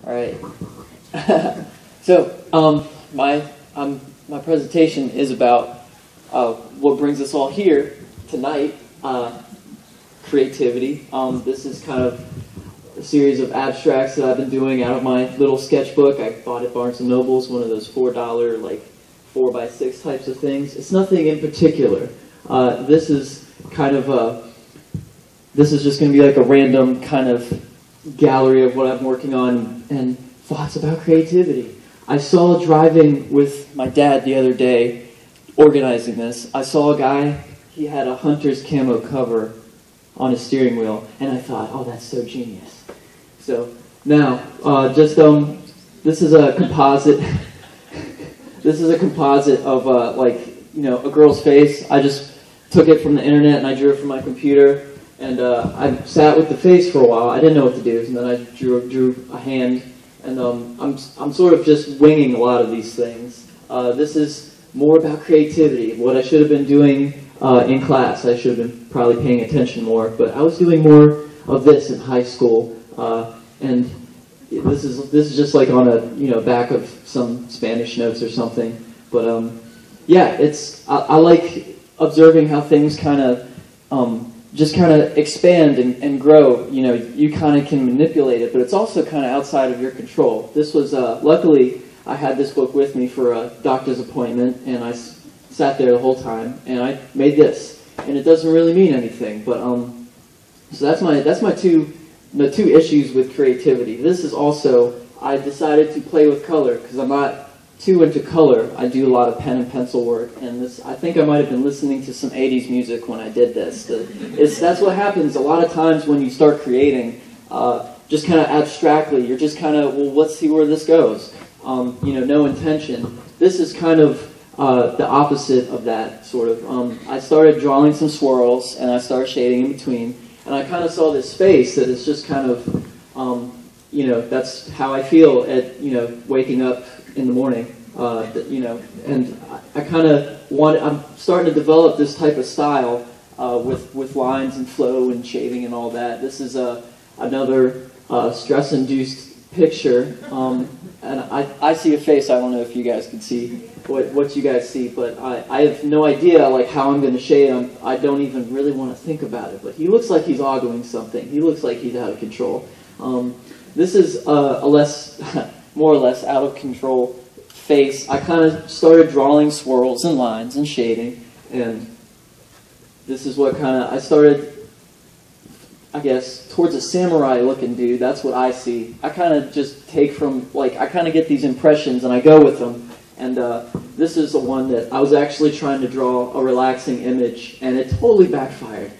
All right. So my presentation is about what brings us all here tonight, creativity. This is kind of a series of abstracts that I've been doing out of my little sketchbook. I bought at Barnes & Noble's, one of those $4 like 4x6 types of things. It's nothing in particular. This is kind of this is just going to be like a random kind of gallery of what I'm working on and thoughts about creativity. I saw driving with my dad the other day, organizing this. I saw a guy, he had a hunter's camo cover on his steering wheel, and I thought, oh, that's so genius. So now, this is a composite. This is a composite of a girl's face. I just took it from the internet and I drew it from my computer. And I sat with the face for a while. I didn't know what to do, and then I drew a hand. And I'm sort of just winging a lot of these things. This is more about creativity. What I should have been doing in class, I should have been probably paying attention more. But I was doing more of this in high school, and this is just like on a back of some Spanish notes or something. But yeah, I like observing how things kind of just kind of expand and grow. You kind of can manipulate it, but it's also kind of outside of your control. This was, luckily, I had this book with me for a doctor's appointment, and I sat there the whole time, and I made this. And it doesn't really mean anything, but, so that's my two issues with creativity. This is also, I decided to play with color, because I'm not too into color. I do a lot of pen and pencil work, and I think I might have been listening to some 80s music when I did this. That's what happens a lot of times when you start creating, just kind of abstractly. You're just kind of, well, let's see where this goes. No intention. This is kind of the opposite of that, sort of. I started drawing some swirls, and I started shading in between, and I kind of saw this face that is just kind of, that's how I feel at, waking up in the morning, and I kind of I'm starting to develop this type of style with lines and flow and shading and all that. This is another stress-induced picture, and I see a face. I don't know if you guys can see what you guys see, but I have no idea like how I'm going to shade him. I don't even really want to think about it, but he looks like he's ogling something. He looks like he's out of control. This is more or less out of control face. I kind of started drawing swirls and lines and shading, and this is what I started, I guess, towards a samurai looking dude. That's what I see. I kind of just take from, I kind of get these impressions and I go with them, and this is the one that I was actually trying to draw a relaxing image, and it totally backfired.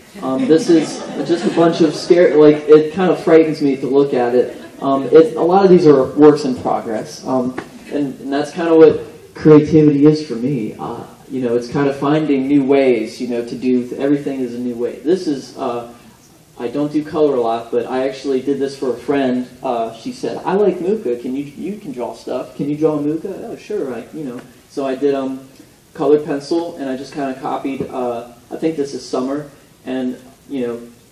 This is just a bunch of it kind of frightens me to look at it. A lot of these are works in progress, and that's kind of what creativity is for me. It's kind of finding new ways, to do everything is a new way. This is, I don't do color a lot, but I actually did this for a friend. She said, I like Muka. You can draw stuff. Can you draw Muka? Oh, sure. So I did colored pencil, and I just kind of copied. I think this is summer, and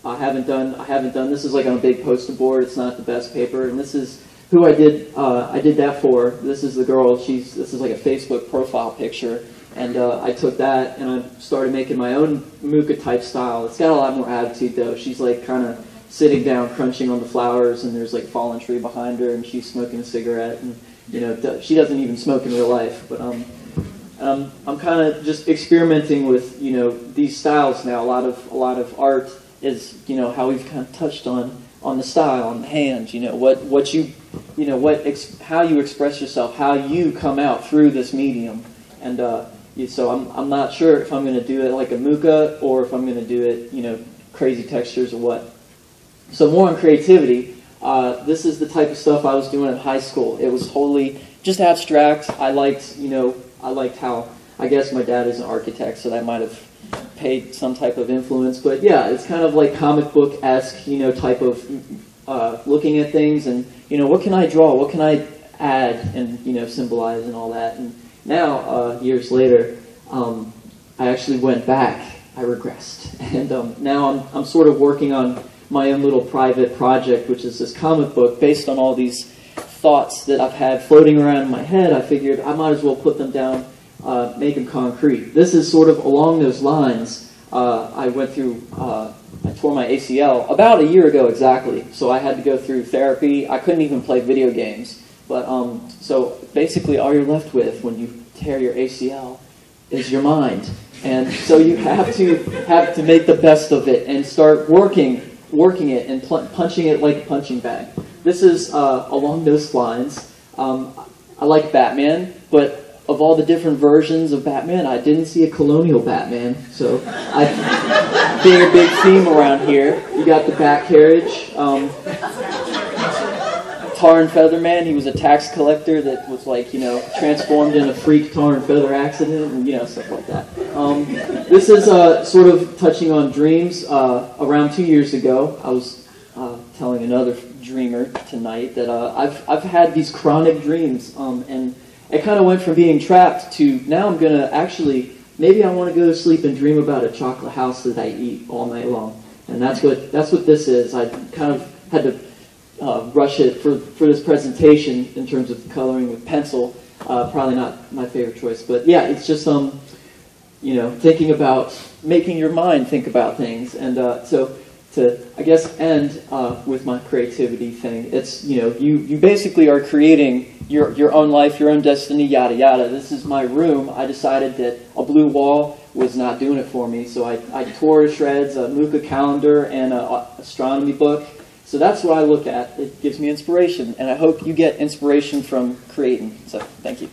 I haven't done. This is like on a big poster board. It's not the best paper, and this is who I did that for. This is the girl. This is like a Facebook profile picture, and I took that and I started making my own Muka type style. It's got a lot more attitude though. She's like kind of sitting down, crunching on the flowers, and there's like a fallen tree behind her, and she's smoking a cigarette, and she doesn't even smoke in real life, but I'm kind of just experimenting with these styles now. A lot of art is how we've kind of touched on the style, on the hands, how you express yourself, how you come out through this medium, and so I'm not sure if I'm going to do it like a Muka or if I'm going to do it crazy textures or what. So more on creativity. This is the type of stuff I was doing in high school. It was wholly just abstract. I liked how, I guess my dad is an architect, so that might have paid some type of influence, but yeah, it's kind of like comic book-esque, type of looking at things, and what can I draw, what can I add, and symbolize and all that. And now, years later, I actually went back. I regressed, and now I'm sort of working on my own little private project, which is this comic book based on all these thoughts that I've had floating around in my head, I figured I might as well put them down, make them concrete. This is sort of along those lines. I went through, I tore my ACL about a year ago exactly, so I had to go through therapy. I couldn't even play video games. But so basically all you're left with when you tear your ACL is your mind. And so you have to make the best of it and start working it and punching it like a punching bag. This is along those lines. I like Batman, but of all the different versions of Batman, I didn't see a colonial Batman. So being a big theme around here, you got the Bat carriage. Tar and Feather Man, he was a tax collector that was like, transformed in a freak tar and feather accident and, stuff like that. This is sort of touching on dreams. Around 2 years ago, I was telling another dreamer tonight that I've had these chronic dreams, and it kind of went from being trapped to now I'm going to actually, maybe I want to go to sleep and dream about a chocolate house that I eat all night long. And that's what this is. I kind of had to rush it for this presentation in terms of coloring with pencil. Probably not my favorite choice, but yeah, it's just thinking about making your mind think about things. And so to I guess end with my creativity thing, it's you basically are creating your own life, your own destiny, yada yada. This is my room. I decided that a blue wall was not doing it for me, so I tore to shreds a Muka calendar and an astronomy book. So that's what I look at. It gives me inspiration, and I hope you get inspiration from creating. So thank you.